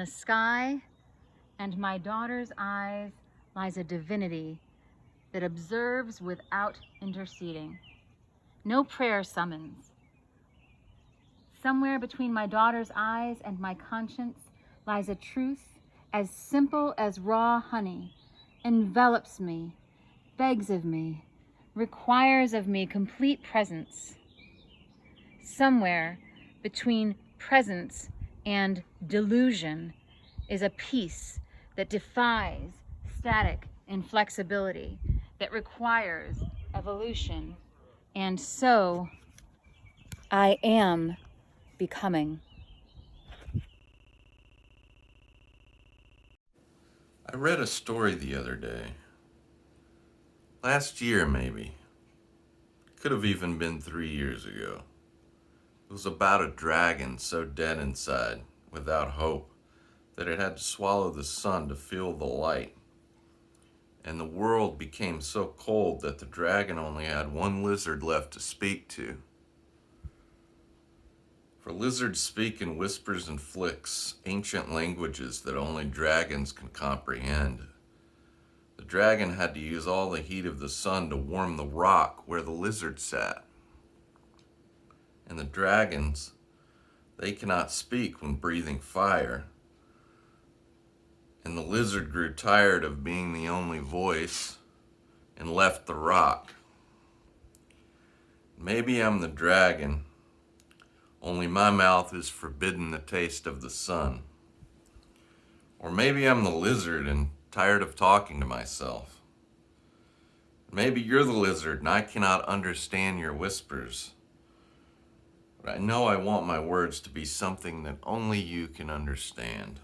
sky and my daughter's eyes lies a divinity that observes without interceding. No prayer summons. Somewhere between my daughter's eyes and my conscience lies a truth as simple as raw honey, envelops me, begs of me, requires of me complete presence. Somewhere between presence and delusion is a peace that defies static inflexibility, that requires evolution. And so I am becoming. I read a story the other day. Last year, maybe. Could have even been 3 years ago. It was about a dragon so dead inside, without hope, that it had to swallow the sun to feel the light. And the world became so cold that the dragon only had one lizard left to speak to. For lizards speak in whispers and flicks, ancient languages that only dragons can comprehend. The dragon had to use all the heat of the sun to warm the rock where the lizard sat. And the dragons, they cannot speak when breathing fire. And the lizard grew tired of being the only voice and left the rock. Maybe I'm the dragon, only my mouth is forbidden the taste of the sun. Or maybe I'm the lizard and tired of talking to myself. Maybe you're the lizard and I cannot understand your whispers. But I know I want my words to be something that only you can understand.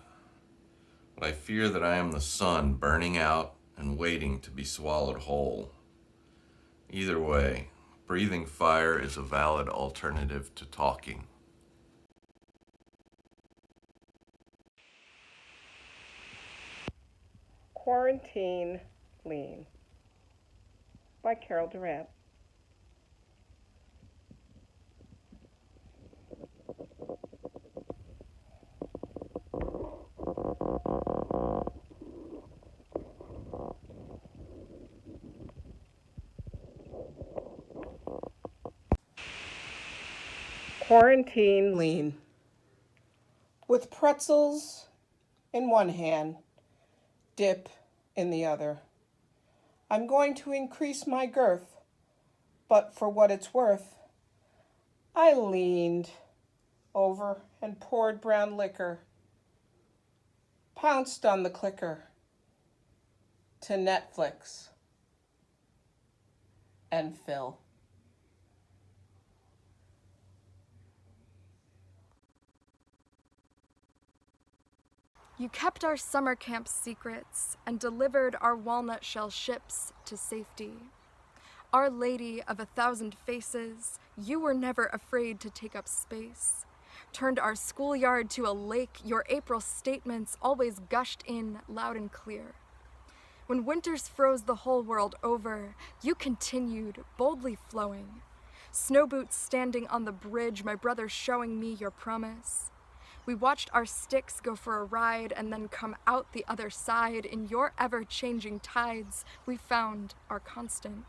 But I fear that I am the sun burning out and waiting to be swallowed whole. Either way, breathing fire is a valid alternative to talking. Quarantine Lien by Carol Durant. Quarantine Lien. With pretzels in one hand, dip in the other. I'm going to increase my girth, but for what it's worth, I leaned over and poured brown liquor, pounced on the clicker to Netflix and Phil. You kept our summer camp secrets and delivered our walnut shell ships to safety. Our Lady of 1,000 faces, you were never afraid to take up space. Turned our schoolyard to a lake, your April statements always gushed in loud and clear. When winters froze the whole world over, you continued, boldly flowing. Snow boots standing on the bridge, my brother showing me your promise. We watched our sticks go for a ride and then come out the other side. In your ever-changing tides, we found our constant.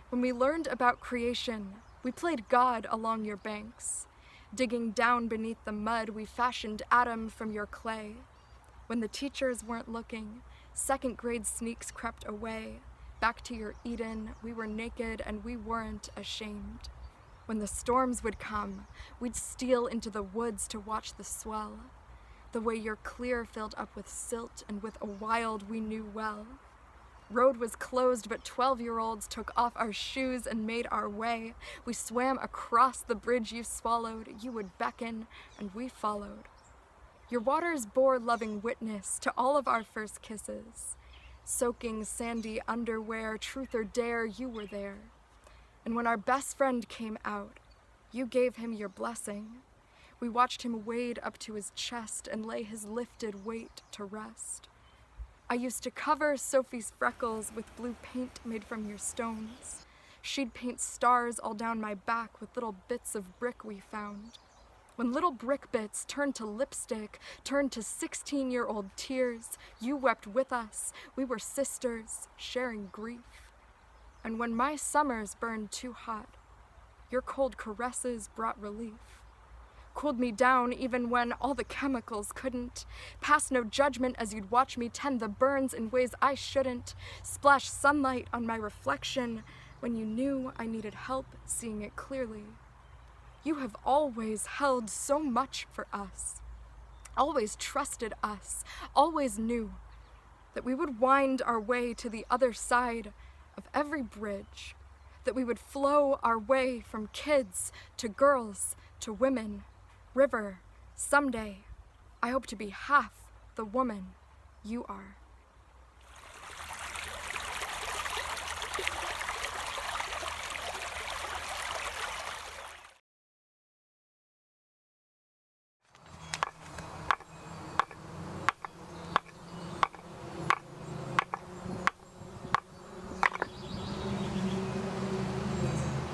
When we learned about creation, we played God along your banks. Digging down beneath the mud, we fashioned Adam from your clay. When the teachers weren't looking, second grade sneaks crept away. Back to your Eden, we were naked and we weren't ashamed. When the storms would come, we'd steal into the woods to watch the swell. The way your clear filled up with silt and with a wild we knew well. Road was closed, but 12-year-olds took off our shoes and made our way. We swam across the bridge you swallowed. You would beckon, and we followed. Your waters bore loving witness to all of our first kisses. Soaking sandy underwear, truth or dare, you were there. And when our best friend came out, you gave him your blessing. We watched him wade up to his chest and lay his lifted weight to rest. I used to cover Sophie's freckles with blue paint made from your stones. She'd paint stars all down my back with little bits of brick we found. When little brick bits turned to lipstick, turned to 16-year-old tears, you wept with us. We were sisters, sharing grief. And when my summers burned too hot, your cold caresses brought relief. Cooled me down even when all the chemicals couldn't. Pass no judgment as you'd watch me tend the burns in ways I shouldn't. Splash sunlight on my reflection when you knew I needed help seeing it clearly. You have always held so much for us, always trusted us, always knew that we would wind our way to the other side of every bridge, that we would flow our way from kids to girls to women. River, someday, I hope to be half the woman you are.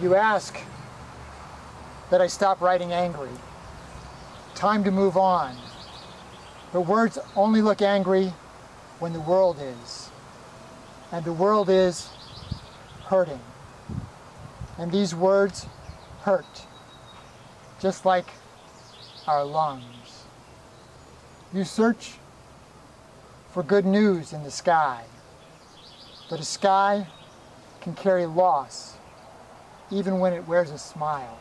You ask that I stop writing angry. Time to move on. But words only look angry when the world is. And the world is hurting. And these words hurt, just like our lungs. You search for good news in the sky, but a sky can carry loss even when it wears a smile.